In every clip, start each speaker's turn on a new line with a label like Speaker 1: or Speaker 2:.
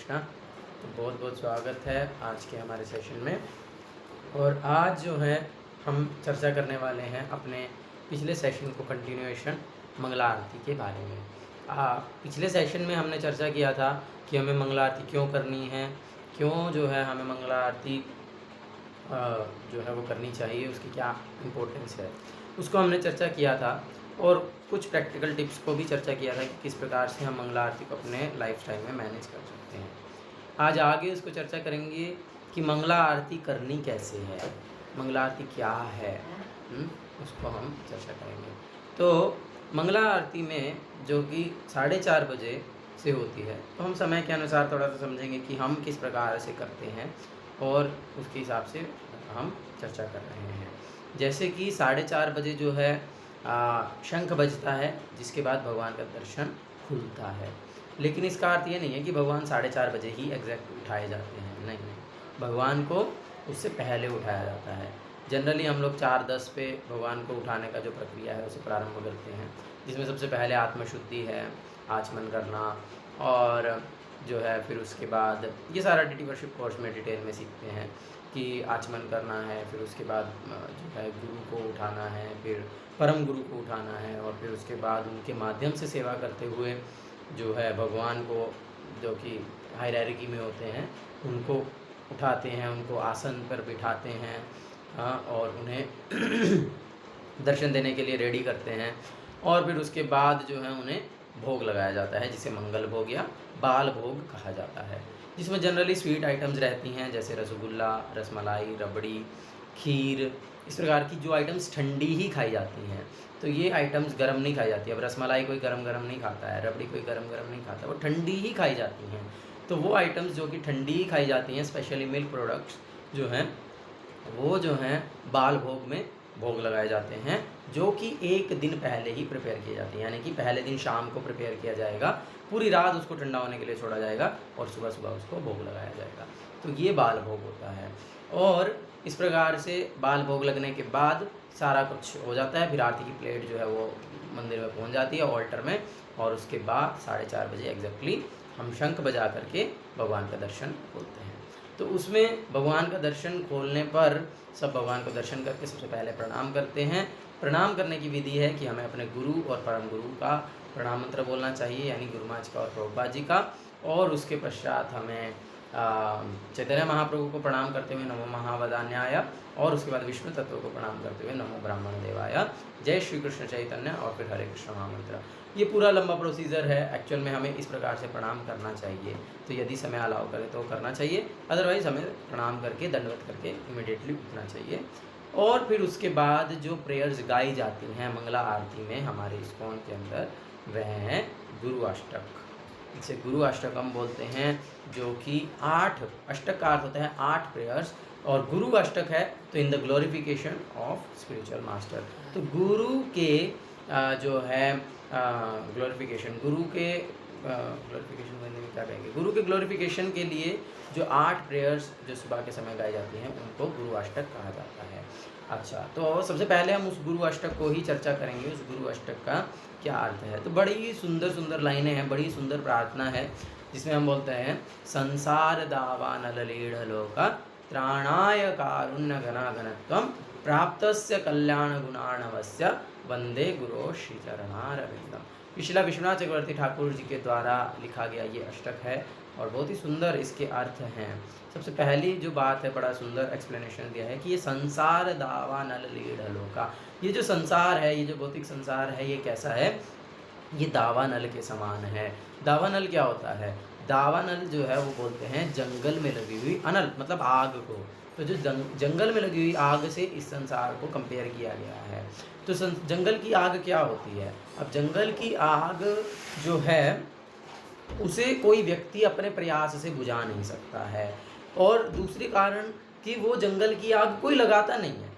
Speaker 1: कृष्णा। तो बहुत बहुत स्वागत है आज के हमारे सेशन में। और आज जो है हम चर्चा करने वाले हैं अपने पिछले सेशन को कंटिन्यूएशन मंगला आरती के बारे में। पिछले सेशन में हमने चर्चा किया था कि हमें मंगला आरती क्यों करनी है, क्यों जो है हमें मंगला आरती जो है वो करनी चाहिए, उसकी क्या इम्पोर्टेंस है, उसको हमने चर्चा किया था। और कुछ प्रैक्टिकल टिप्स को भी चर्चा किया था कि किस प्रकार से हम मंगला आरती को अपने लाइफस्टाइल में मैनेज कर सकते हैं। आज आगे उसको चर्चा करेंगे कि मंगला आरती करनी कैसे है, मंगला आरती क्या है, उसको हम चर्चा करेंगे। तो मंगला आरती में जो कि 4:30 बजे से होती है, तो हम समय के अनुसार थोड़ा सा समझेंगे कि हम किस प्रकार से करते हैं और उसके हिसाब से हम चर्चा कर रहे हैं। जैसे कि 4:30 बजे जो है शंख बजता है, जिसके बाद भगवान का दर्शन खुलता है। लेकिन इसका अर्थ ये नहीं है कि भगवान 4:30 बजे ही एग्जैक्ट उठाए जाते हैं, नहीं, भगवान को उससे पहले उठाया जाता है। जनरली हम लोग 4:10 पे भगवान को उठाने का जो प्रक्रिया है उसे प्रारंभ करते हैं, जिसमें सबसे पहले आत्मशुद्धि है, आचमन करना, और जो है फिर उसके बाद ये सारा डीटी वर्शिप कोर्स में डिटेल में सीखते हैं कि आचमन करना है, फिर उसके बाद जो है गुरु को उठाना है, फिर परम गुरु को उठाना है, और फिर उसके बाद उनके माध्यम से सेवा करते हुए जो है भगवान को, जो कि हायरार्की में होते हैं, उनको उठाते हैं, उनको आसन पर बिठाते हैं, और उन्हें दर्शन देने के लिए रेडी करते हैं। और फिर उसके बाद जो है उन्हें भोग लगाया जाता है, जिसे मंगल भोग या बाल भोग कहा जाता है, जिसमें जनरली स्वीट आइटम्स रहती हैं, जैसे रसगुल्ला, रसमलाई, रबड़ी, खीर, इस प्रकार की जो आइटम्स ठंडी ही खाई जाती हैं। तो ये आइटम्स गर्म नहीं खाई जाती। अब रसमलाई कोई गरम गरम नहीं खाता है, रबड़ी कोई गरम गरम नहीं खाता, वो ठंडी ही खाई जाती हैं। तो वो आइटम्स जो कि ठंडी ही खाई जाती हैं, स्पेशली मिल्क प्रोडक्ट्स जो हैं, वो जो हैं बाल भोग में भोग लगाए जाते हैं, जो कि एक दिन पहले ही प्रिपेयर किए जाते हैं। यानी कि पहले दिन शाम को प्रिपेयर किया जाएगा, पूरी रात उसको ठंडा होने के लिए छोड़ा जाएगा, और सुबह सुबह उसको भोग लगाया जाएगा। तो ये बाल भोग होता है। और इस प्रकार से बाल भोग लगने के बाद सारा कुछ हो जाता है, फिर आरती की प्लेट जो है वो मंदिर में पहुंच जाती है, ऑल्टर में, और उसके बाद 4:30 बजे एग्जैक्टली हम शंख बजा करके भगवान का दर्शन खोलते हैं। तो उसमें भगवान का दर्शन खोलने पर सब भगवान को दर्शन करके सबसे पहले प्रणाम करते हैं। प्रणाम करने की विधि है कि हमें अपने गुरु और परम गुरु का प्रणाम मंत्र बोलना चाहिए, यानी गुरु महाराज जी का और प्रभुपाद जी का। और उसके पश्चात हमें चैतन्य महाप्रभु को प्रणाम करते हुए नमो महावदान्याय, और उसके बाद विष्णु तत्व को प्रणाम करते हुए नमो ब्राह्मण देवाय, जय श्री कृष्ण चैतन्य, और फिर हरे कृष्ण महामंत्र। ये पूरा लंबा प्रोसीजर है। एक्चुअल में हमें इस प्रकार से प्रणाम करना चाहिए, तो यदि समय अलाउ करे तो करना चाहिए, अदरवाइज हमें प्रणाम करके दंडवत करके इमिडिएटली उठना चाहिए। और फिर उसके बाद जो प्रेयर्स गाई जाती हैं मंगला आरती में हमारे इस्कॉन के अंदर, वह हैं गुरु अष्टक। इसे गुरु अष्टक हम बोलते हैं, जो कि 8 अष्टक का अर्थ होता है 8 प्रेयर्स, और गुरु अष्टक है तो in the glorification of spiritual master. तो गुरु के जो है ग्लोरिफिकेशन, गुरु के ग्लोरिफिकेशन में क्या कहेंगे, गुरु के ग्लोरिफिकेशन के लिए जो 8 प्रेयर्स जो सुबह के समय गाई जाती हैं, उनको गुरु अष्टक कहा जाता है। अच्छा, तो सबसे पहले हम उस गुरु अष्टक को ही चर्चा करेंगे, उस गुरु अष्टक का क्या अर्थ है। तो बड़ी सुंदर सुंदर लाइनें हैं, बड़ी सुंदर प्रार्थना है, जिसमें हम बोलते हैं संसार दावा नललीढ़ लोका त्राणाय कारुण्य घनाघनत्वं प्राप्तस्य कल्याण गुणार्णवस्य वंदे गुरो श्री चरणारविंदम। श्रील विश्वनाथ चक्रवर्ती ठाकुर जी के द्वारा लिखा गया ये अष्टक है, और बहुत ही सुंदर इसके अर्थ हैं। सबसे पहली जो बात है, बड़ा सुंदर एक्सप्लेनेशन दिया है कि ये संसार दावा नल लीढ़ लोका, ये जो संसार है, ये जो भौतिक संसार है, ये कैसा है, ये दावा नल के समान है। दावा नल क्या होता है? दावा नल जो है वो बोलते हैं जंगल में लगी हुई अनल, मतलब आग को। तो जो जंगल में लगी हुई आग से इस संसार को कंपेयर किया गया है। तो जंगल की आग क्या होती है? अब जंगल की आग जो है उसे कोई व्यक्ति अपने प्रयास से बुझा नहीं सकता है, और दूसरी कारण कि वो जंगल की आग कोई लगाता नहीं है।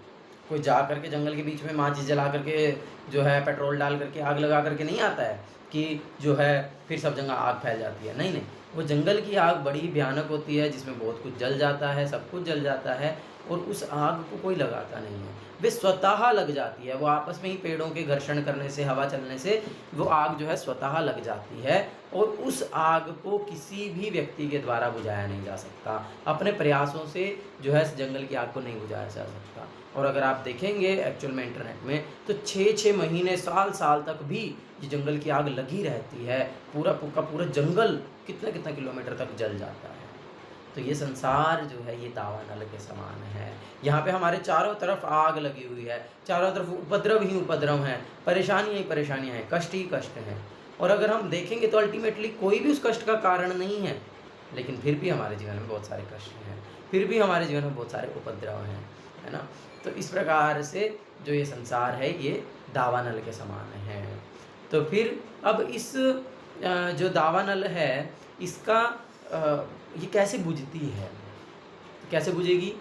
Speaker 1: कोई जा करके जंगल के बीच में माचिस जला करके जो है पेट्रोल डाल करके आग लगा करके नहीं आता है कि जो है फिर सब जगह आग फैल जाती है। नहीं, वो जंगल की आग बड़ी भयानक होती है, जिसमें बहुत कुछ जल जाता है, सब कुछ जल जाता है और उस आग को कोई लगाता नहीं है, वे स्वतः लग जाती है। वो आपस में ही पेड़ों के घर्षण करने से, हवा चलने से वो आग जो है स्वतः लग जाती है और उस आग को किसी भी व्यक्ति के द्वारा बुझाया नहीं जा सकता। अपने प्रयासों से जो है इस जंगल की आग को नहीं बुझाया जा सकता। और अगर आप देखेंगे एक्चुअल में इंटरनेट में, तो 6-6 महीने, साल-साल तक भी ये जंगल की आग लगी रहती है। पूरा का पूरा जंगल कितना-कितना किलोमीटर तक जल जाता है। तो ये संसार जो है ये दावानल के समान है। यहाँ पे हमारे चारों तरफ आग लगी हुई है, चारों तरफ उपद्रव ही उपद्रव हैं, परेशानियाँ ही परेशानियाँ हैं, कष्ट ही कष्ट हैं। और अगर हम देखेंगे तो अल्टीमेटली कोई भी उस कष्ट का कारण नहीं है, लेकिन फिर भी हमारे जीवन में बहुत सारे कष्ट हैं, फिर भी हमारे जीवन में बहुत सारे उपद्रव हैं, है ना। तो इस प्रकार से जो ये संसार है ये दावानल के समान है। तो फिर अब इस जो दावानल है इसका ये कैसे बुझती है, कैसे बुझेगी,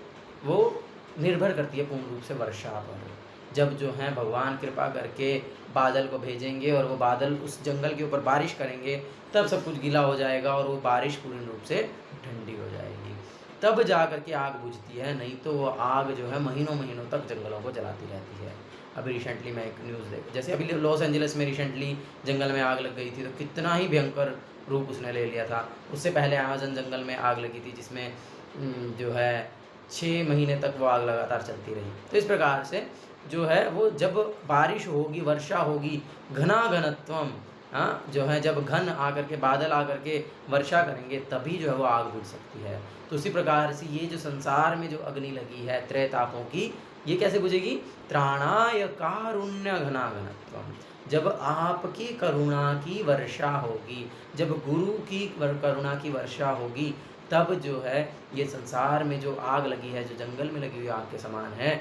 Speaker 1: वो निर्भर करती है पूर्ण रूप से वर्षा पर। जब जो है भगवान कृपा करके बादल को भेजेंगे और वो बादल उस जंगल के ऊपर बारिश करेंगे, तब सब कुछ गीला हो जाएगा और वो बारिश पूर्ण रूप से ठंडी हो जाएगी, तब जा कर के आग बुझती है। नहीं तो वो आग जो है महीनों महीनों तक जंगलों को जलाती रहती है। अभी रिसेंटली मैं एक न्यूज़ देख, जैसे अभी लॉस एंजलिस में रिसेंटली जंगल में आग लग गई थी, तो कितना ही भयंकर रूप उसने ले लिया था। उससे पहले अमेज़न जंगल में आग लगी थी, जिसमें जो है 6 महीने तक वो आग लगातार चलती रही। तो इस प्रकार से जो है वो जब बारिश होगी, वर्षा होगी, घना घनत्वम, हाँ, जो है जब घन आकर के बादल आकर के वर्षा करेंगे, तभी जो है वो आग बुझ सकती है। तो उसी प्रकार से ये जो संसार में जो अग्नि लगी है त्रय तापों की, ये कैसे बुझेगी? त्राणाय कारुण्य घना घनत्वम। जब आपकी करुणा की वर्षा होगी, जब गुरु की करुणा की वर्षा होगी, तब जो है ये संसार में जो आग लगी है, जो जंगल में लगी हुई आग के समान है,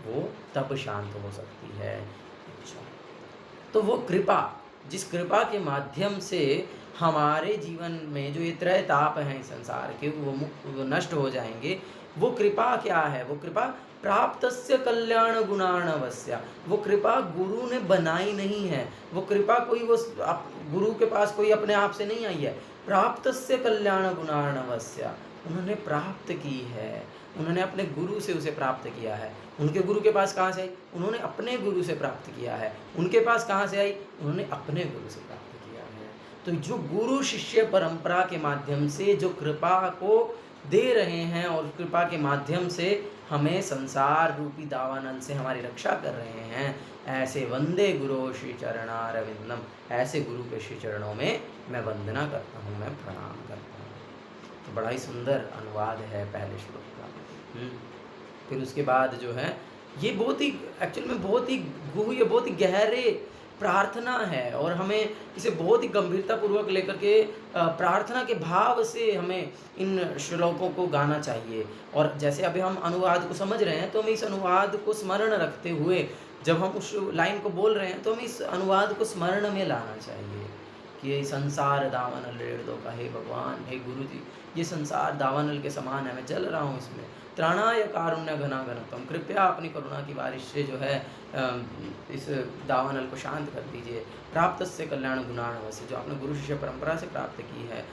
Speaker 1: वो तब शांत हो सकती है। अच्छा, तो वो कृपा, जिस कृपा के माध्यम से हमारे जीवन में जो ये त्रय ताप हैं संसार के, वो नष्ट हो जाएंगे, वो कृपा क्या है? वो कृपा प्राप्तस्य कल्याण गुणार्णवस्य। वो कृपा गुरु ने बनाई नहीं है, वो कृपा कोई गुरु के पास कोई अपने आप से नहीं आई है। प्राप्तस्य कल्याण गुणार्णवस्य, उन्होंने प्राप्त की है, उन्होंने अपने गुरु से उसे प्राप्त किया है। उनके गुरु के पास कहाँ से आई? उन्होंने अपने गुरु से प्राप्त किया है। उनके पास कहाँ से आई? उन्होंने अपने गुरु से प्राप्त किया है। तो जो गुरु शिष्य परंपरा के माध्यम से जो कृपा को दे रहे हैं और कृपा के माध्यम से हमें संसार रूपी दावानल से हमारी रक्षा कर रहे हैं, ऐसे वंदे गुरु श्री चरणारविंदम, ऐसे गुरु के श्री चरणों में मैं वंदना करता हूँ, मैं प्रणाम करता हूँ। तो बड़ा ही सुंदर अनुवाद है पहले श्लोक का। फिर उसके बाद जो है ये बहुत ही एक्चुअल में बहुत ही गूढ़, बहुत ही गहरे प्रार्थना है और हमें इसे बहुत ही गंभीरतापूर्वक लेकर के प्रार्थना के भाव से हमें इन श्लोकों को गाना चाहिए। और जैसे अभी हम अनुवाद को समझ रहे हैं, तो हमें इस अनुवाद को स्मरण रखते हुए जब हम उस लाइन को बोल रहे हैं, तो हमें इस अनुवाद को स्मरण में लाना चाहिए कि ये संसार दावानल रेड़ दो का, हे भगवान, हे गुरु जी, ये संसार दावानल के समान है, मैं जल रहा हूँ इसमें। त्राणाय कारुण्य घना घनत्वम, कृपया अपनी करुणा की बारिश से जो है इस दावानल को शांत कर दीजिए। प्राप्तस्य कल्याण गुणार्णवस्य, जो आपने गुरु शिष्य परंपरा से प्राप्त की है।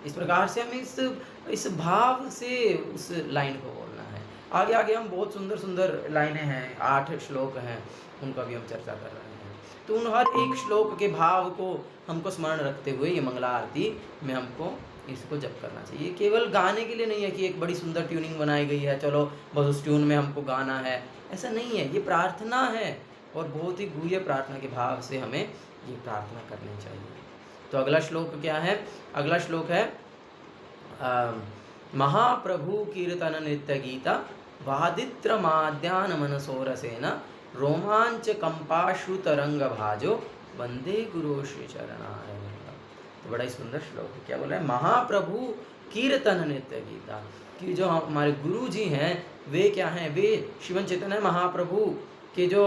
Speaker 1: इस प्रकार से हमें इस भाव से उस लाइन को बोलना है। आगे आगे हम बहुत सुंदर सुंदर लाइनें हैं, 8 श्लोक हैं, उनका भी हम चर्चा कर रहे हैं। तो उन हर एक श्लोक के भाव को हमको स्मरण रखते हुए ये मंगला आरती में हमको इसको जप करना चाहिए। केवल गाने के लिए नहीं है कि एक बड़ी सुंदर ट्यूनिंग बनाई गई है, चलो बस उस ट्यून में हमको गाना है, ऐसा नहीं है। ये प्रार्थना है और बहुत ही गूढ़ प्रार्थना के भाव से हमें ये प्रार्थना करनी चाहिए। तो अगला श्लोक क्या है? अगला श्लोक है महाप्रभु कीर्तन नृत्य गीता वादित्र माद्यान मनसोरसेन रोमांच कंपाशु तरंग भाजो वंदे गुरु श्री चरणारविंदम। तो बड़ा ही सुंदर श्लोक है। क्या बोला है? महाप्रभु कीर्तन नृत्य गीता, कि जो हमारे गुरु जी हैं वे क्या हैं? वे शिवन चैतन्य महाप्रभु के जो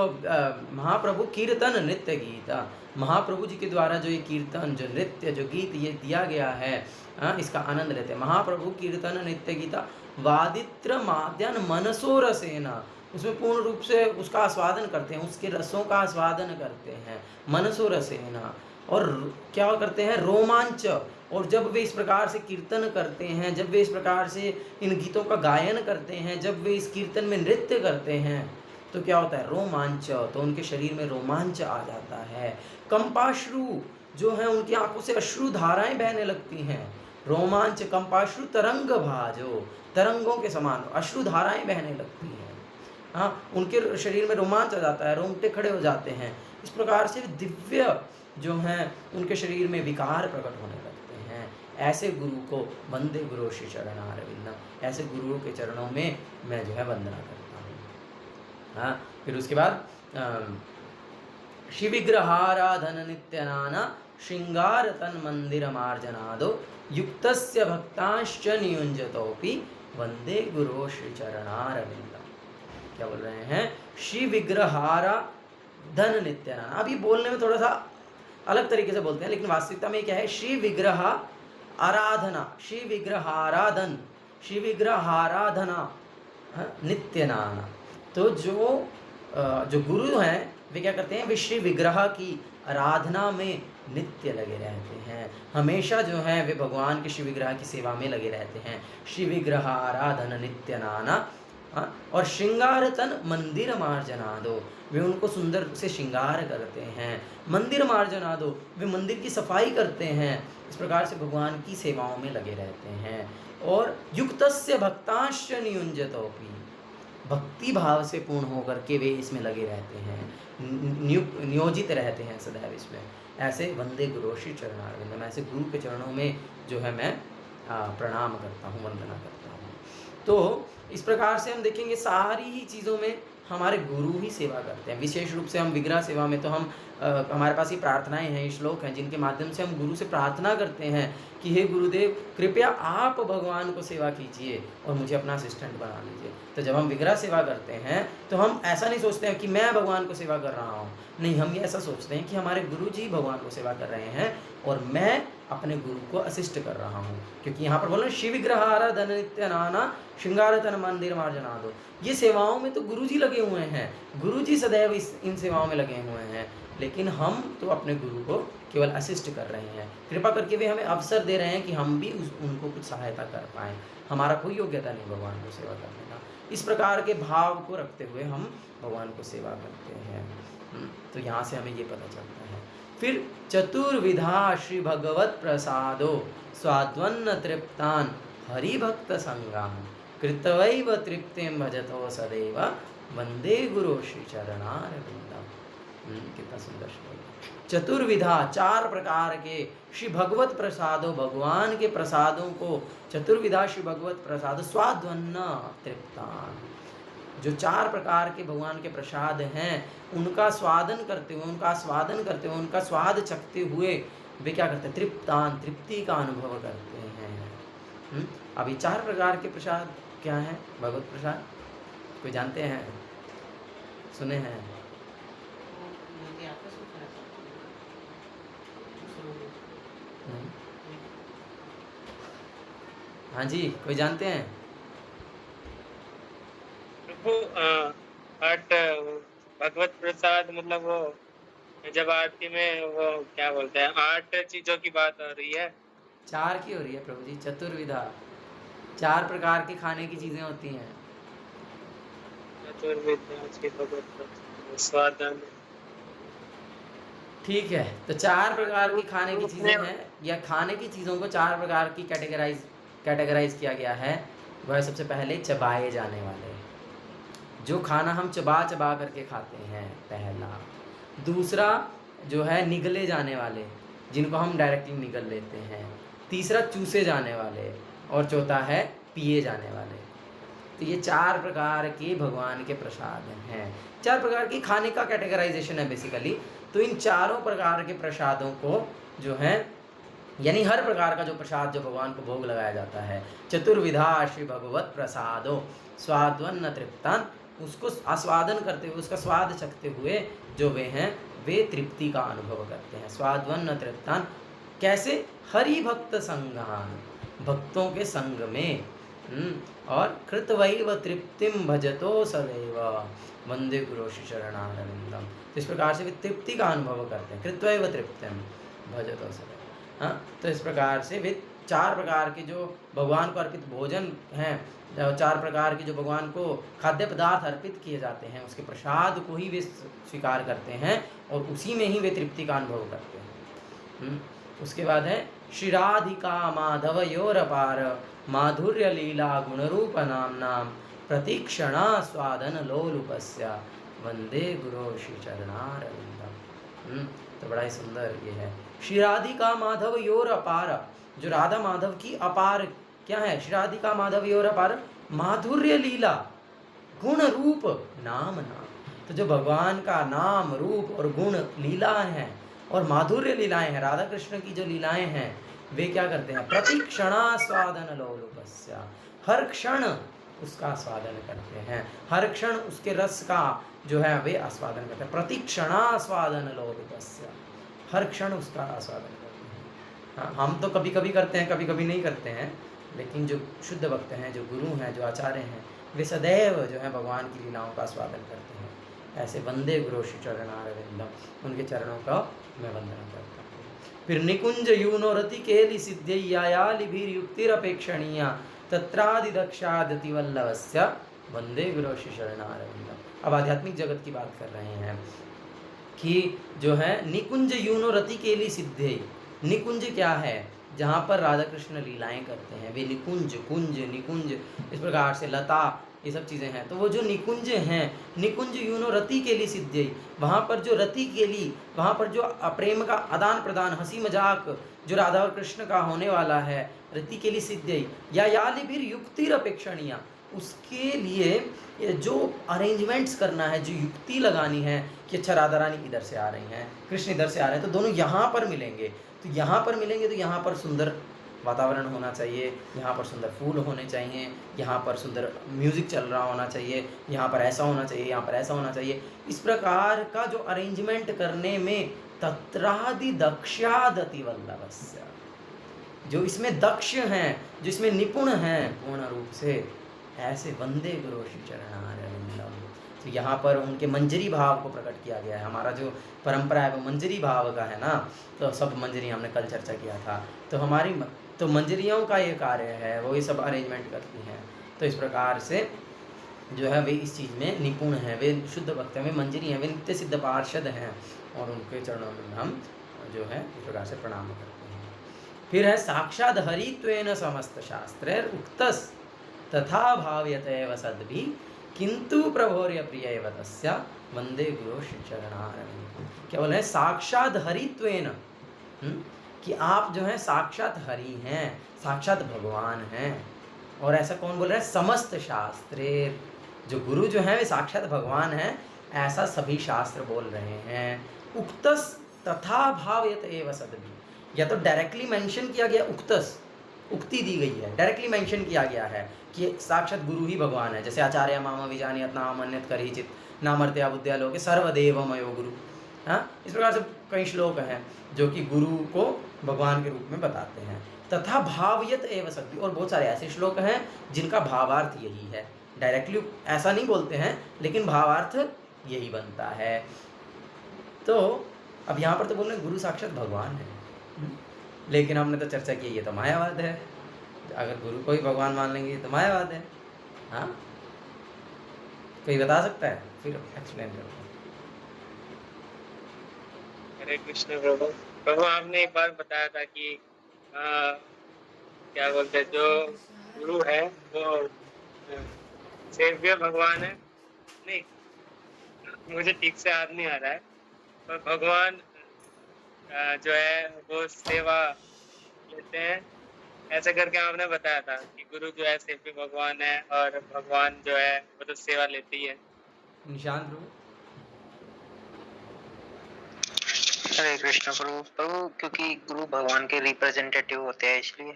Speaker 1: महाप्रभु कीर्तन नृत्य गीता, महाप्रभु जी के द्वारा जो ये कीर्तन, जो नृत्य, जो गीत ये दिया गया है, इसका आनंद लेते हैं। महाप्रभु कीर्तन नृत्य गीता वादित्र माद्यान मनसो रसेना, उसमें पूर्ण रूप से उसका आस्वादन करते हैं, उसके रसों का आस्वादन करते हैं। मनसो रसेना, और क्या करते हैं? रोमांच, और जब वे इस प्रकार से कीर्तन करते हैं, जब वे इस प्रकार से इन गीतों का गायन करते हैं, जब वे इस कीर्तन में नृत्य करते हैं, तो क्या होता है, रोमांच, तो उनके शरीर में रोमांच आ जाता है। कंपाश्रु, जो है उनकी आंखों से अश्रु धाराएं बहने लगती हैं। रोमांच, कंपाश्रु तरंग भाजो, तरंगों के समान अश्रु धाराएं बहने लगती हैं। हाँ, उनके शरीर में रोमांच आ जाता है, रोंगटे खड़े हो जाते हैं। इस प्रकार से दिव्य जो हैं उनके शरीर में विकार प्रकट होने लगते हैं। ऐसे गुरु को वंदे गुरु श्री चरणारविंदम, ऐसे गुरुओं के चरणों में मैं जो है वंदना करता हूँ। हाँ, फिर उसके बाद शिविग्रहाराधन नित्यनाना श्रृंगार तन मंदिर मार्जनादो युक्तस्य भक्तांश्च नियुंजतोपि वंदे गुरु श्री चरणारविंदम। क्या बोल रहे हैं, श्री विग्रहारा धन नित्यानंद। अभी बोलने में थोड़ा सा अलग तरीके से बोलते हैं, लेकिन वास्तविकता में क्या है, श्री विग्रह आराधना, श्री विग्रहाराधन, श्री विग्रहाराधना नित्यनाना। तो जो गुरु हैं वे क्या करते हैं, वे श्री विग्रह की आराधना में नित्य लगे रहते हैं। हमेशा जो है वे भगवान के श्री विग्रह की सेवा में लगे रहते हैं। श्री विग्रह आराधन नित्यनाना। और श्रृंगार तन मंदिर मार्जनादो, वे उनको सुंदर से श्रृंगार करते हैं। मंदिर मार्जनादो, वे मंदिर की सफाई करते हैं। इस प्रकार से भगवान की सेवाओं में लगे रहते हैं। और युक्तस्य भक्तांश्च नियुंजतोपि, भक्ति भाव से पूर्ण होकर के वे इसमें लगे रहते हैं, नियोजित रहते हैं सदैव इसमें। ऐसे वंदे गुरु श्री चरणारविंदम, ऐसे गुरु के चरणों में जो है मैं प्रणाम करता हूँ, वंदना करता हूँ। तो इस प्रकार से हम देखेंगे सारी ही चीज़ों में हमारे गुरु ही सेवा करते हैं। विशेष रूप से हम विग्रह सेवा में तो हम हमारे पास ये प्रार्थनाएं हैं, श्लोक हैं, जिनके माध्यम से हम गुरु से प्रार्थना करते हैं कि हे गुरुदेव, कृपया आप भगवान को सेवा कीजिए और मुझे अपना असिस्टेंट बना लीजिए। तो जब हम विग्रह सेवा करते हैं तो हम ऐसा नहीं सोचते हैं कि मैं भगवान को सेवा कर रहा हूँ, नहीं, हम ये ऐसा सोचते हैं कि हमारे गुरु जी भगवान को सेवा कर रहे हैं और मैं अपने गुरु को असिस्ट कर रहा हूँ। क्योंकि यहाँ पर बोला शिव विग्रह आराधन नित्य नाना श्रृंगार तन मंदिर मार्जनादो, ये सेवाओं में तो गुरु जी लगे हुए हैं, गुरु जी सदैव इन सेवाओं में लगे हुए हैं, लेकिन हम तो अपने गुरु को केवल असिस्ट कर रहे हैं। कृपा करके वे हमें अवसर दे रहे हैं कि हम भी उनको कुछ सहायता कर पाएँ। हमारा कोई योग्यता नहीं भगवान को सेवा करने का। इस प्रकार के भाव को रखते हुए हम भगवान को सेवा करते हैं। तो यहाँ से हमें ये पता चलता है। फिर चतुर्विधा श्री भगवत प्रसादो स्वाद्वन्न तृप्तान हरिभक्त संगान कृतवैव तृप्तिम भजतो सदैव वंदे गुरु श्री चरणारविंदम। कितना सुंदर श्लोक। चतुर्विधा, चार प्रकार के श्री भगवत प्रसादो, भगवान के प्रसादों को चतुर्विधा श्री भगवत प्रसाद स्वाद्वन्न तृप्तान, जो चार प्रकार के भगवान के प्रसाद हैं उनका स्वादन करते हुए, उनका आस्वादन करते हुए, उनका स्वाद चखते हुए वे क्या करते हैं, तृप्तान, तृप्ति का अनुभव करते हैं। अभी चार प्रकार के प्रसाद क्या हैं भगवत प्रसाद, कोई जानते हैं, सुने हैं? हाँ जी, कोई जानते हैं?
Speaker 2: भगवत प्रसाद मतलब वो जब आरती में वो क्या बोलते हैं, 8 चीजों की बात हो रही है।
Speaker 1: 4 की हो रही है प्रभु जी, चतुर्विधा, 4 प्रकार की खाने की चीजें होती हैं।
Speaker 2: स्वादन,
Speaker 1: ठीक है, तो 4 प्रकार की खाने की चीजें हैं, या खाने की चीजों को 4 प्रकार की कैटेगराइज किया गया है। वह सबसे पहले चबाए जाने वाले, जो खाना हम चबा चबा करके खाते हैं, पहला। दूसरा जो है निगले जाने वाले, जिनको हम डायरेक्टली निगल लेते हैं। तीसरा चूसे जाने वाले, और चौथा है पिए जाने वाले। तो ये 4 प्रकार के भगवान के प्रसाद हैं। 4 प्रकार की खाने का कैटेगराइजेशन है बेसिकली। तो इन चारों प्रकार के प्रसादों को जो है, यानी हर प्रकार का जो प्रसाद जो भगवान को भोग लगाया जाता है, चतुर्विधा श्री भगवत प्रसादो स्वाद्वन्न तृप्तान, उसको आस्वादन करते हुए, उसका स्वाद चखते हुए जो वे हैं वे तृप्ति का अनुभव करते हैं। स्वाद्वन्न तृप्तान कैसे? हरि भक्त संगान, भक्तों के संग में। और कृतवैव तृप्तिम भजतो सदैव वंदे गुरु श्री चरणारविंदम। तो इस प्रकार से वे तृप्ति का अनुभव करते हैं। कृतवैव तृप्तिम भजतो सदैव, हाँ, तो इस प्रकार से वे 4 प्रकार के जो भगवान को अर्पित भोजन हैं, 4 प्रकार के जो भगवान को खाद्य पदार्थ अर्पित किए जाते हैं, उसके प्रसाद को ही वे स्वीकार करते हैं और उसी में ही वे तृप्ति का अनुभव करते हैं। उसके बाद है श्रीराधिका माधवयोरपार माधुर्य लीला गुणरूप नाम प्रतीक्षणा स्वादन लोलुपस्य वंदे गुरो श्री चरणारविंदम। तो बड़ा ही सुंदर ये है। श्री राधिका माधव योर अपार, जो राधा माधव की अपार क्या है? श्री राधिका माधव योर अपार माधुर्य लीला गुण रूप नाम। तो जो भगवान का नाम रूप और गुण लीला है और माधुर्य लीलाएं हैं, राधा कृष्ण की जो लीलाएं हैं, वे क्या करते हैं? प्रतिक्षणा स्वादन लोलुपस्य, हर क्षण उसका आस्वादन करते हैं, हर क्षण उसके रस का जो है वे आस्वादन करते हैं। प्रतिक्षणा आस्वादन लोलुपस्य, हर क्षण उसका आस्वादन करते हैं। हाँ, हम तो कभी कभी करते हैं, कभी कभी नहीं करते हैं, लेकिन जो शुद्ध भक्त हैं, जो गुरु हैं, जो आचार्य हैं, वे सदैव जो है भगवान की लीलाओं का आस्वादन करते हैं। ऐसे वंदे गुरु श्री चरणारविंदम, उनके चरणों का मैं वंदना करता हूँ। फिर निकुंज यूनो रति केलि सिद्ध्ययालिभिर्युक्तिरपेक्षणीया तत्रादि दक्षादति वल्लभस्य वंदे गुरु श्री चरणारविंदम। अब आध्यात्मिक जगत की बात कर रहे हैं कि जो है निकुंज यूनो रति केलि सिद्धे। निकुंज क्या है? जहाँ पर राधा कृष्ण लीलाएं करते हैं, वे निकुंज, कुंज, निकुंज, इस प्रकार से लता, ये सब चीज़ें हैं। तो वो जो निकुंज हैं, निकुंज यूनो रति केलि सिद्धे, वहाँ पर जो रति केली, वहाँ पर जो प्रेम का आदान प्रदान, हंसी मजाक जो राधा और कृष्ण का होने वाला है, रति केलि सिद्धे या यालिभिर युक्तिर अपेक्षणीय, उसके लिए जो अरेंजमेंट्स करना है, जो युक्ति लगानी है कि अच्छा राधा रानी इधर से आ रही हैं, कृष्ण इधर से आ रहे हैं, तो दोनों यहाँ पर मिलेंगे। तो यहाँ पर मिलेंगे तो यहाँ पर सुंदर वातावरण होना चाहिए, यहाँ पर सुंदर फूल होने चाहिए, यहाँ पर सुंदर म्यूजिक चल रहा होना चाहिए, यहाँ पर ऐसा होना चाहिए, यहाँ पर ऐसा होना चाहिए। इस प्रकार का जो अरेंजमेंट करने में तत्रादि दक्षादति वल्लभस्य, जो इसमें दक्ष हैं, जो इसमें निपुण हैं पूर्ण रूप से, ऐसे वंदे गुरु श्री चरणारविंदम। तो यहाँ पर उनके मंजरी भाव को प्रकट किया गया है। हमारा जो परंपरा है वो मंजरी भाव का है ना, तो सब मंजरी हमने कल चर्चा किया था। तो हमारी तो मंजरियों का ये कार्य है, वो ये सब अरेंजमेंट करती हैं। तो इस प्रकार से जो है वे इस चीज़ में निपुण हैं, वे शुद्ध भक्त हैं, वे मंजरी हैं, वे नित्य सिद्ध पार्षद हैं, और उनके चरणों में हम जो है इस प्रकार से प्रणाम करते हैं। फिर है साक्षात हरित्वेन समस्त शास्त्रैर उक्तस् तथा भाव्यते सद्भि किंतु प्रभोर्य प्रिय तस्य वंदे गुरु श्री चरणारविंदम। क्या बोले? साक्षात हरित्वेन, कि आप जो है साक्षात हरि हैं, साक्षात भगवान हैं। और ऐसा कौन बोल रहा है? समस्त शास्त्रेर, जो गुरु जो है वे साक्षात भगवान हैं, ऐसा सभी शास्त्र बोल रहे हैं। उक्तस तथा भाव्यत एव सद्भि, या तो डायरेक्टली मेंशन किया गया उक्तस, उक्ति दी गई है, डायरेक्टली मेंशन किया गया है कि साक्षात गुरु ही भगवान है। जैसे आचार्य माम विजानीयत नाम अन्यत करिचित नामर्त्या बुद्ध्या लोके सर्वदेवमयो गुरु। हाँ, इस प्रकार से कई श्लोक हैं जो कि गुरु को भगवान के रूप में बताते हैं। तथा भावयत एव सद्भि, और बहुत सारे ऐसे श्लोक हैं जिनका भावार्थ यही है। डायरेक्टली ऐसा नहीं बोलते हैं, लेकिन भावार्थ यही बनता है। तो अब यहाँ पर तो बोल रहे गुरु साक्षात भगवान है, लेकिन हमने तो चर्चा की ये तो मायावाद है। अगर गुरु को ही भगवान मान लेंगे तो मायावाद है। हाँ, कोई बता सकता है? फिर एक्सप्लेन करो।
Speaker 2: हरे कृष्ण प्रभु। प्रभु आपने एक बार बताया था कि क्या बोलते हैं, जो गुरु है वो सेव्य भगवान है। नहीं, मुझे ठीक से याद नहीं आ रहा है, पर भगवान जो है वो सेवा लेते हैं, ऐसे करके आपने बताया था कि गुरु जो है सेव्य भगवान है और भगवान जो है वो तो सेवा लेती है।
Speaker 1: निशांत प्रभु।
Speaker 3: हरे कृष्ण प्रभु। प्रभु क्योंकि गुरु भगवान के रिप्रेजेंटेटिव होते हैं, इसलिए।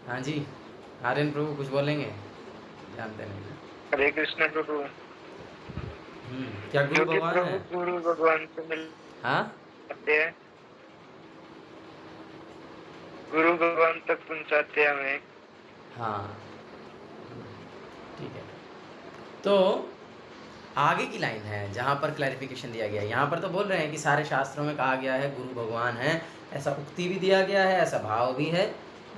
Speaker 1: हाँ जी, आर्यन प्रभु कुछ बोलेंगे? जानते नहीं।
Speaker 3: हरे कृष्ण प्रभु।
Speaker 1: क्या गुरु भगवान है?
Speaker 3: गुरु भगवान से मिल
Speaker 1: हाँ,
Speaker 3: सकते हैं, गुरु भगवान तक पहुंचाते हैं हमें।
Speaker 1: हाँ, ठीक है। तो आगे की लाइन है जहाँ पर क्लैरिफिकेशन दिया गया है। यहाँ पर तो बोल रहे हैं कि सारे शास्त्रों में कहा गया है गुरु भगवान है, ऐसा उक्ति भी दिया गया है, ऐसा भाव भी है,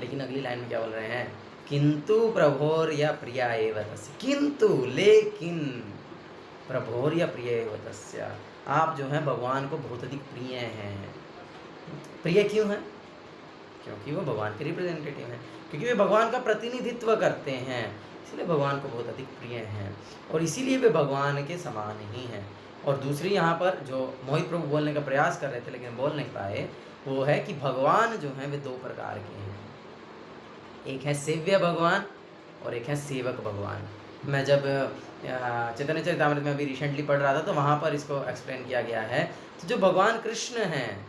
Speaker 1: लेकिन अगली लाइन में क्या बोल रहे हैं, किंतु प्रभोर या प्रिया एव तस्य, किंतु लेकिन प्रभोर या प्रिय एव तस्य, आप जो है भगवान को बहुत अधिक प्रिय हैं। प्रिय क्यों है? क्योंकि वो भगवान के रिप्रेजेंटेटिव हैं, क्योंकि वे भगवान का प्रतिनिधित्व करते हैं, इसलिए भगवान को बहुत अधिक प्रिय हैं और इसीलिए वे भगवान के समान ही हैं। और दूसरी यहाँ पर जो मोहित प्रभु बोलने का प्रयास कर रहे थे लेकिन बोल नहीं पाए, वो है कि भगवान जो हैं वे दो प्रकार के हैं, एक है सेव्य भगवान और एक है सेवक भगवान। मैं जब चैतन्य चरितामृत में अभी रिसेंटली पढ़ रहा था तो वहाँ पर इसको एक्सप्लेन किया गया है। तो जो भगवान कृष्ण हैं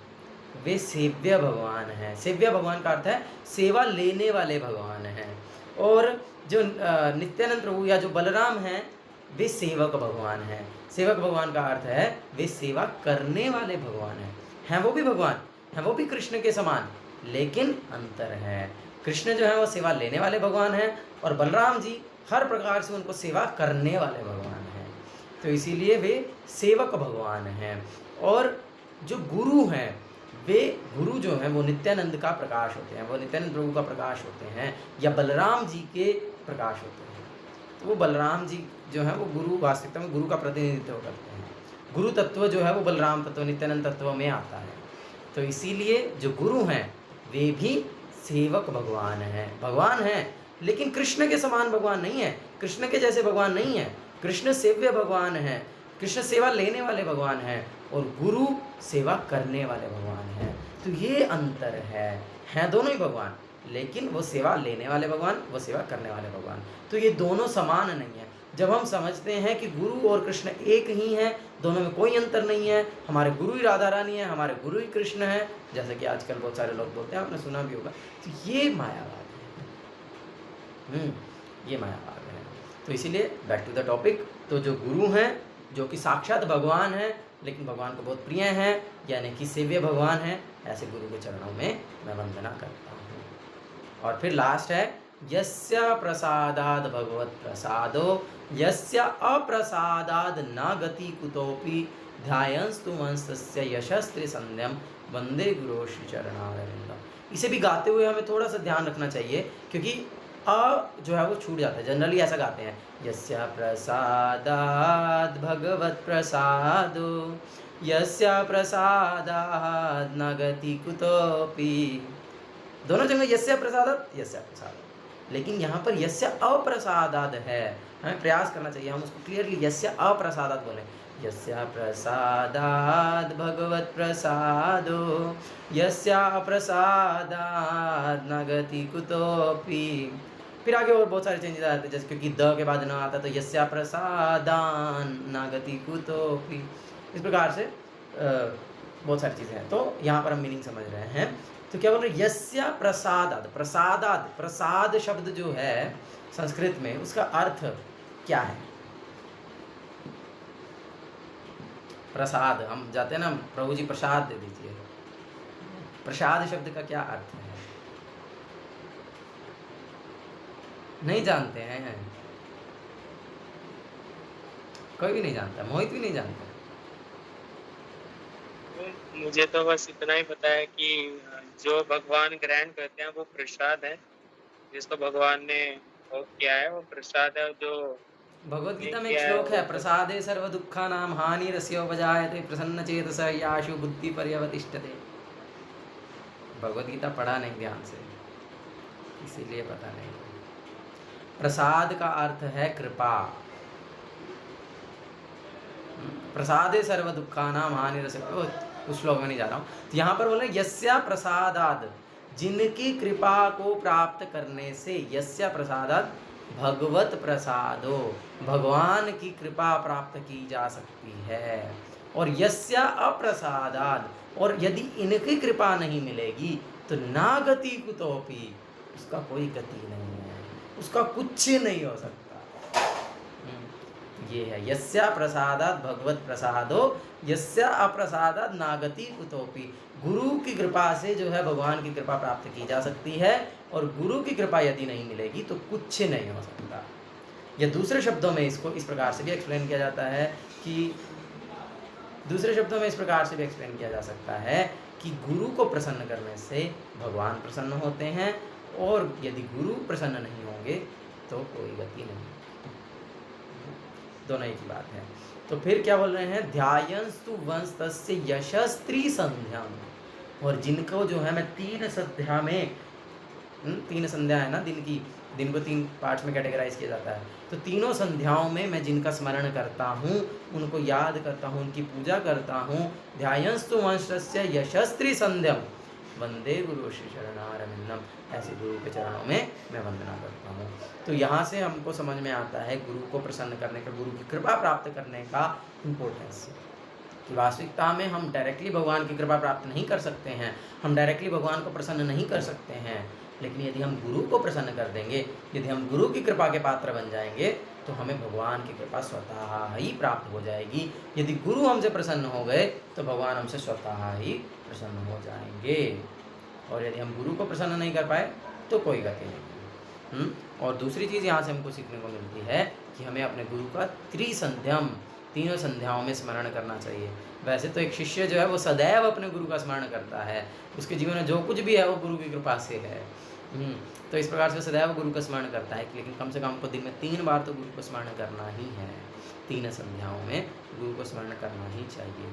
Speaker 1: वे सेव्य भगवान हैं। सेव्य भगवान का अर्थ है सेवा लेने वाले भगवान हैं, और जो नित्यानंद प्रभु या जो बलराम हैं वे सेवक भगवान हैं। सेवक भगवान का अर्थ है वे सेवा करने वाले भगवान हैं वो भी भगवान हैं, वो भी कृष्ण के समान, लेकिन अंतर है। कृष्ण जो है वो सेवा लेने वाले भगवान हैं और बलराम जी हर प्रकार से उनको सेवा करने वाले भगवान हैं, तो इसीलिए वे सेवक भगवान हैं। और जो गुरु हैं वे गुरु जो हैं वो नित्यानंद का प्रकाश होते हैं, वो नित्यानंद प्रभु का प्रकाश होते हैं या बलराम जी के प्रकाश होते हैं। तो वो बलराम जी जो है वो गुरु वास्तविकता में गुरु का प्रतिनिधित्व करते हैं। गुरु तत्व जो है वो बलराम तत्व नित्यानंद तत्व में आता है। तो इसीलिए जो गुरु हैं वे भी सेवक भगवान हैं, भगवान हैं, लेकिन कृष्ण के समान भगवान नहीं है, कृष्ण के जैसे भगवान नहीं है। कृष्ण सेव्य भगवान है, कृष्ण सेवा लेने वाले भगवान हैं और गुरु सेवा करने वाले भगवान हैं। तो ये अंतर है दोनों ही भगवान, लेकिन वो सेवा लेने वाले भगवान, वो सेवा करने वाले भगवान, तो ये दोनों समान नहीं है। जब हम समझते हैं कि गुरु और कृष्ण एक ही हैं, दोनों में कोई अंतर नहीं है, हमारे गुरु ही राधा रानी है, हमारे गुरु ही कृष्ण है, जैसे कि आजकल बहुत सारे लोग बोलते हैं, आपने सुना भी होगा, तो ये मायावाद है। ये मायावाद है। तो इसीलिए बैक टू द टॉपिक, तो जो गुरु हैं जो कि साक्षात भगवान हैं लेकिन भगवान को बहुत प्रिय हैं, यानी कि सेव्य भगवान हैं, ऐसे गुरु के चरणों में मैं वंदना करता हूँ। और फिर लास्ट है यस्य प्रसादाद भगवत प्रसादो यस्य अप्रसादाद न गति कुतोपि ध्यायंस्तु वंशस्य यशस्त्र संध्यम वंदे गुरु श्री चरणारविंदम। इसे भी गाते हुए हमें थोड़ा सा ध्यान रखना चाहिए, क्योंकि जो है वो छूट जाता है। जनरली ऐसा गाते हैं, यस्य प्रसादाद भगवत प्रसादो यस्य प्रसादाद न गति कुतोपि, दोनों जगह यस्य प्रसादाद यस्य प्रसादाद, लेकिन यहाँ पर यस्य अप्रसादाद है, हमें प्रयास करना चाहिए हम उसको क्लियरली यस्य अप्रसादाद बोलें। यस्य प्रसादाद भगवत प्रसादो यस्य प्रसादाद न गति कुतोपि। फिर आगे और बहुत सारे चेंजेस आते हैं, जैसे क्योंकि द के बाद न आता तो यस्य प्रसादान न गति कुतोपि, इस प्रकार से बहुत सारी चीज़ें हैं। तो यहाँ पर हम मीनिंग समझ रहे हैं। तो क्या बोल रहे हैं, यस्य प्रसादाद, प्रसादाद, प्रसाद शब्द जो है संस्कृत में उसका अर्थ क्या है? प्रसाद, हम जाते हैं ना, प्रभु जी प्रसाद दे दीजिए, प्रसाद शब्द का क्या अर्थ है? नहीं जानते हैं, कोई भी नहीं जानता, मोहित भी नहीं जानता।
Speaker 2: मुझे तो बस इतना ही पता है कि जो भगवान ग्रहण करते हैं वो प्रसाद है, जिसको भगवान ने भोग किया है वो प्रसाद है। जो
Speaker 1: भगवद गीता में एक श्लोक है, प्रसादे सर्व दुःखानां हानिरस्योपजायते प्रसन्न चेतस याशु बुद्धि पर्यवतिष्ठते। भगवद गीता पढ़ा नहीं ध्यान से, इसीलिए पता नहीं। प्रसाद का अर्थ है कृपा। प्रसादे सर्व दुःखानां हानिरस्यो, उस श्लोक में नहीं जा रहा हूँ। तो यहाँ पर बोले यस्या प्रसादाद, जिनकी कृपा को प्राप्त करने से, यस्या प्रसादाद भगवत प्रसादो, भगवान की कृपा प्राप्त की जा सकती है। और यस्या अप्रसादाद, और यदि इनकी कृपा नहीं मिलेगी तो ना गति कुतोपि, उसका कोई गति नहीं है, उसका कुछ नहीं हो सकता। ये है यस्या प्रसादात भगवत प्रसादो यस्या अप्रसादात नागति कुतोपि। गुरु की कृपा से जो है भगवान की कृपा प्राप्त की जा सकती है, और गुरु की कृपा यदि नहीं मिलेगी तो कुछ नहीं हो सकता। या दूसरे शब्दों में इसको इस प्रकार से भी एक्सप्लेन किया जाता है कि दूसरे शब्दों में इस प्रकार से भी एक्सप्लेन किया जा सकता है कि गुरु को प्रसन्न करने से भगवान प्रसन्न होते हैं, और यदि गुरु प्रसन्न नहीं होंगे तो कोई गति नहीं। दोनों एक ही बात है। तो फिर क्या बोल रहे हैं, ध्यायंस्तु वंश तस्य यशस्त्री संध्याम, और जिनको जो है मैं 3 संध्या में, 3 संध्या है ना दिन की, दिन को 3 पार्ट्स में कैटेगराइज किया जाता है, तो तीनों संध्याओं में मैं जिनका स्मरण करता हूँ, उनको याद करता हूँ, उनकी पूजा करता हूँ, ध्यायंस्तु वंशस्य यशस्त्री संध्यम वंदे गुरु श्री चरणारविंदम, ऐसे गुरु के चरणों में मैं वंदना करता हूँ। तो यहाँ से हमको समझ में आता है गुरु को प्रसन्न करने का, गुरु की कृपा प्राप्त करने का इम्पोर्टेंस, कि वास्तविकता में हम डायरेक्टली भगवान की कृपा प्राप्त नहीं कर सकते हैं, हम डायरेक्टली भगवान को प्रसन्न नहीं कर सकते हैं, लेकिन यदि हम गुरु को प्रसन्न कर देंगे, यदि हम गुरु की कृपा के पात्र बन जाएंगे, तो हमें भगवान की कृपा स्वतः ही प्राप्त हो जाएगी। यदि गुरु हमसे प्रसन्न हो गए तो भगवान हमसे स्वतः ही प्रसन्न हो जाएंगे, और यदि हम गुरु को प्रसन्न नहीं कर पाए तो कोई गति नहीं। और दूसरी चीज़ यहाँ से हमको सीखने को मिलती है कि हमें अपने गुरु का त्रिसंध्यम, तीनों संध्याओं में स्मरण करना चाहिए। वैसे तो एक शिष्य जो है वो सदैव अपने गुरु का स्मरण करता है, उसके जीवन में जो कुछ भी है वो गुरु की कृपा से है। तो इस प्रकार से सदैव गुरु का स्मरण करता है, लेकिन कम से कम हमको दिन में 3 बार तो गुरु को स्मरण करना ही है। 3 संध्याओं में गुरु को स्मरण करना ही चाहिए,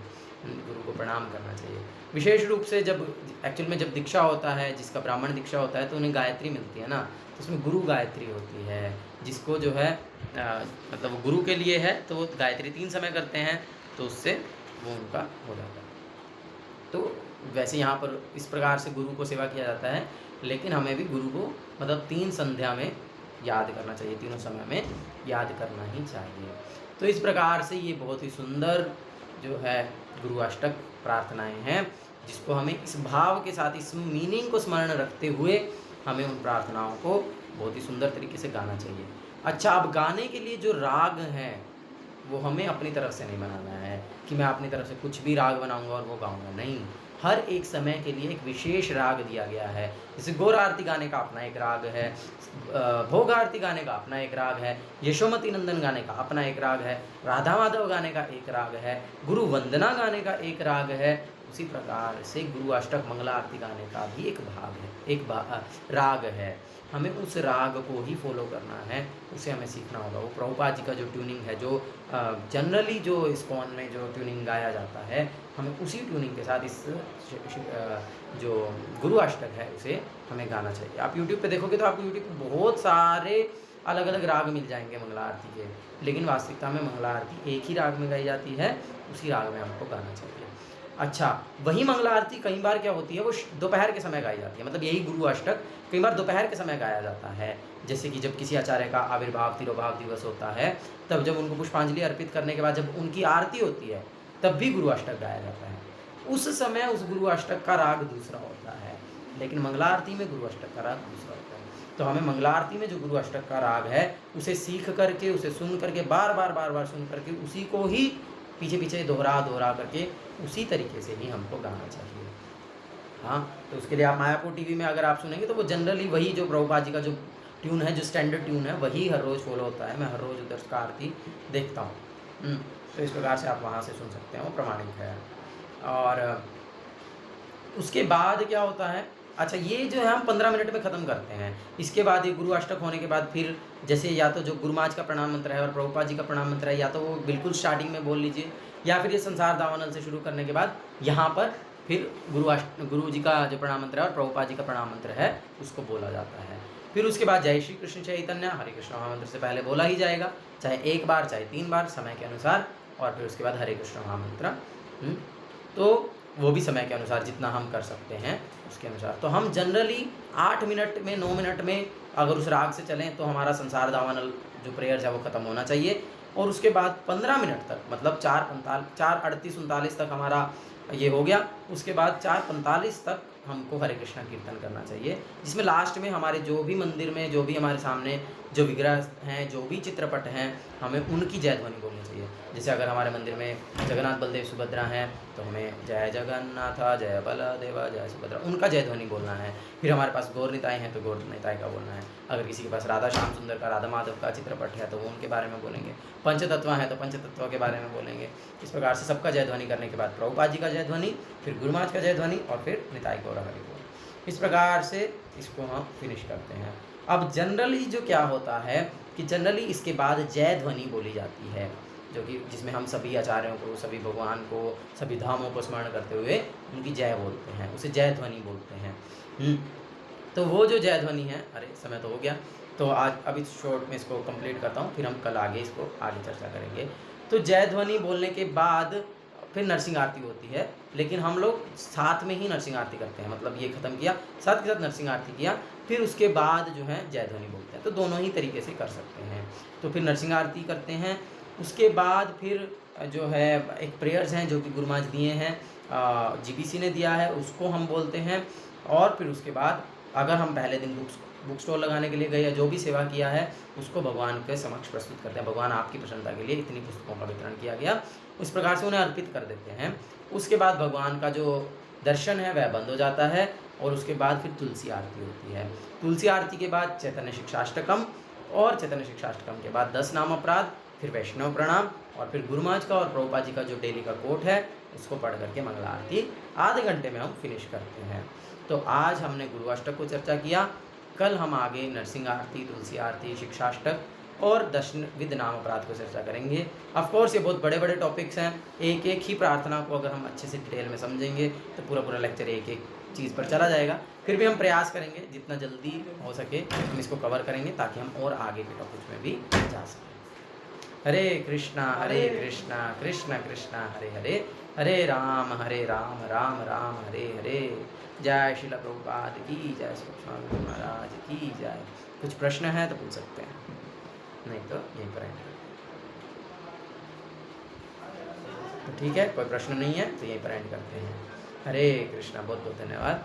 Speaker 1: गुरु को प्रणाम करना चाहिए। विशेष रूप से जब एक्चुअल में जब दीक्षा होता है, जिसका ब्राह्मण दीक्षा होता है, तो उन्हें गायत्री मिलती है ना, तो उसमें गुरु गायत्री होती है, जिसको जो है मतलब वो गुरु के लिए है, तो वो गायत्री 3 समय करते हैं, तो उससे वो उनका हो जाता है। तो वैसे यहाँ पर इस प्रकार से गुरु को सेवा किया जाता है, लेकिन हमें भी गुरु को मतलब 3 संध्या में याद करना चाहिए, तीनों समय में याद करना ही चाहिए। तो इस प्रकार से ये बहुत ही सुंदर जो है गुरु अष्टक प्रार्थनाएं हैं, जिसको हमें इस भाव के साथ, इस मीनिंग को स्मरण रखते हुए हमें उन प्रार्थनाओं को बहुत ही सुंदर तरीके से गाना चाहिए। अच्छा, अब गाने के लिए जो राग हैं वो हमें अपनी तरफ से नहीं बनाना है कि मैं अपनी तरफ से कुछ भी राग बनाऊंगा और वो गाऊंगा, नहीं। हर एक समय के लिए एक विशेष राग दिया गया है। जैसे गौर आरती गाने का अपना एक राग है, भोग आरती गाने का अपना एक राग है, यशोमती नंदन गाने का अपना एक राग है, राधा माधव गाने का एक राग है, गुरु वंदना गाने का एक राग है। उसी प्रकार से गुरु अष्टक मंगला आरती गाने का भी एक भाग है, एक राग है। हमें उस राग को ही फॉलो करना है, उसे हमें सीखना होगा। वो प्रभुपाद जी का जो ट्यूनिंग है, जो जनरली जो इस्कॉन में जो ट्यूनिंग गाया जाता है, हमें उसी ट्यूनिंग के साथ इस जो गुरु अष्टक है उसे हमें गाना चाहिए। आप यूट्यूब पे देखोगे तो आपको यूट्यूब पे बहुत सारे अलग अलग राग मिल जाएंगे मंगला आरती के, लेकिन वास्तविकता में मंगला आरती एक ही राग में गाई जाती है, उसी राग में हमको गाना चाहिए। अच्छा, वही मंगला आरती कई बार क्या होती है, वो दोपहर के समय गाई जाती है, मतलब यही गुरु अष्टक कई बार दोपहर के समय गाया जाता है। जैसे कि जब किसी आचार्य का आविर्भाव तिरोभाव दिवस होता है, तब जब उनको पुष्पांजलि अर्पित करने के बाद जब उनकी आरती होती है, तब भी गुरु अष्टक गाया जाता है। उस समय उस गुरु अष्टक का राग दूसरा होता है, लेकिन मंगला आरती में गुरु अष्टक का राग दूसरा होता है। तो हमें मंगला आरती में जो गुरु अष्टक का राग है, उसे सीख करके, उसे सुन करके, बार बार सुन करके, उसी को ही पीछे पीछे दोहरा करके उसी तरीके से ही हमको गाना चाहिए। हाँ, तो उसके लिए आप मायापुर टीवी में अगर आप सुनेंगे तो वो जनरली वही जो प्रभुपाद जी का जो ट्यून है, जो स्टैंडर्ड ट्यून है, वही हर रोज़ फॉलो होता है। मैं हर रोज़ उधर का आरती देखता हूँ। तो इस प्रकार से आप वहाँ से सुन सकते हैं, वो प्रमाणिक है। और उसके बाद क्या होता है, अच्छा ये जो है हम 15 मिनट में ख़त्म करते हैं। इसके बाद ये गुरु अष्टक होने के बाद फिर जैसे या तो जो गुरुमाज का प्रणाम मंत्र है और प्रभुपाद जी का प्रणाम मंत्र है, या तो वो बिल्कुल स्टार्टिंग में बोल लीजिए, या फिर ये संसार दावानल से शुरू करने के बाद यहाँ पर फिर गुरु जी का जो प्रणाम मंत्र है और प्रभुपाद जी का प्रणाम मंत्र है उसको बोला जाता है। फिर उसके बाद जय श्री कृष्ण चैतन्य हरे कृष्ण महामंत्र से पहले बोला ही जाएगा, चाहे 1 बार चाहे 3 बार, समय के अनुसार। और फिर उसके बाद हरे कृष्ण महामंत्र, तो वो भी समय के अनुसार जितना हम कर सकते हैं उसके अनुसार। तो हम जनरली 8 मिनट में, 9 मिनट में अगर उस राग से चलें तो हमारा संसार दावानल जो प्रेयर्स है वो ख़त्म होना चाहिए। और उसके बाद 15 मिनट तक, मतलब 4:38-39 तक हमारा ये हो गया। उसके बाद 4:45 तक हमको हरे कृष्णा कीर्तन करना चाहिए, जिसमें लास्ट में हमारे जो भी मंदिर में जो भी हमारे सामने जो विग्रह हैं, जो भी चित्रपट हैं, हमें उनकी जय ध्वनि बोलनी चाहिए। जैसे अगर हमारे मंदिर में जगन्नाथ बलदेव सुभद्रा हैं तो हमें जय जगन्नाथ जय बलदेवा जय सुभद्रा उनका जय ध्वनि बोलना है। फिर हमारे पास गौर निताई हैं तो गौर निताई का बोलना है। अगर किसी के पास राधा श्याम सुंदर का राधा माधव का चित्रपट है तो वो उनके बारे में बोलेंगे। पंचतत्व हैं तो पंचतत्व के बारे में बोलेंगे। इस प्रकार से सबका जय ध्वनि करने के बाद प्रभुपाद जी का जय ध्वनि, फिर गुरु महाराज का जय ध्वनि और फिर निताई गौर हरि बोल। इस प्रकार से इसको हम फिनिश करते हैं। अब जनरली जो क्या होता है कि जनरली इसके बाद जय ध्वनि बोली जाती है, जो कि जिसमें हम सभी आचार्यों को, सभी भगवान को, सभी धामों को स्मरण करते हुए उनकी जय बोलते हैं, उसे जय ध्वनि बोलते हैं। तो वो जो जय ध्वनि है, अरे समय तो हो गया, तो आज अभी शॉर्ट में इसको कंप्लीट करता हूँ, फिर हम कल आगे इसको आगे चर्चा करेंगे। तो जय ध्वनि बोलने के बाद फिर नरसिंह आरती होती है, लेकिन हम लोग साथ में ही नरसिंह आरती करते हैं, मतलब ये ख़त्म किया साथ के साथ नरसिंह आरती किया, फिर उसके बाद जो है जय ध्वनि बोलते हैं। तो दोनों ही तरीके से कर सकते हैं। तो फिर नरसिंह आरती करते हैं, उसके बाद फिर जो है एक प्रेयर्स हैं जो कि गुरु महाराज दिए हैं, जीबीसी ने दिया है, उसको हम बोलते हैं। और फिर उसके बाद अगर हम पहले दिन बुक स्टॉल लगाने के लिए गए या जो भी सेवा किया है उसको भगवान के समक्ष प्रस्तुत करते हैं। भगवान आपकी प्रसन्नता के लिए इतनी पुस्तकों का वितरण किया गया, उस प्रकार से उन्हें अर्पित कर देते हैं। उसके बाद भगवान का जो दर्शन है वह बंद हो जाता है और उसके बाद फिर तुलसी आरती होती है। तुलसी आरती के बाद चैतन्य शिक्षाष्टकम और चैतन्य शिक्षाष्टकम के बाद 10 नाम अपराध, फिर वैष्णव प्रणाम और फिर गुरु महाराज का और प्रभुपाद जी का जो डेली का कोट है उसको पढ़ करके मंगला आरती आधे घंटे में हम फिनिश करते हैं। तो आज हमने गुरु अष्टक को चर्चा किया, कल हम आगे नरसिंह आरती, तुलसी आरती, शिक्षाष्टक और 10 विध नाम अपराध को चर्चा करेंगे। ऑफ कोर्स ये बहुत बड़े बड़े टॉपिक्स हैं, एक एक ही प्रार्थना को अगर हम अच्छे से डिटेल में समझेंगे तो पूरा पूरा लेक्चर एक एक चीज़ पर चला जाएगा। फिर भी हम प्रयास करेंगे जितना जल्दी हो सके हम इसको कवर करेंगे ताकि हम और आगे के टॉपिक्स में भी जा सकें। हरे कृष्णा कृष्ण कृष्ण हरे हरे, हरे राम राम राम हरे हरे। जय श्रील प्रभुपाद की जय, स्वामी महाराज की जय। कुछ प्रश्न है तो पूछ सकते हैं, नहीं तो यहीं पर एंड। तो ठीक है, कोई प्रश्न नहीं है तो यहीं पर एंड करते हैं। हरे कृष्णा, बहुत बहुत धन्यवाद।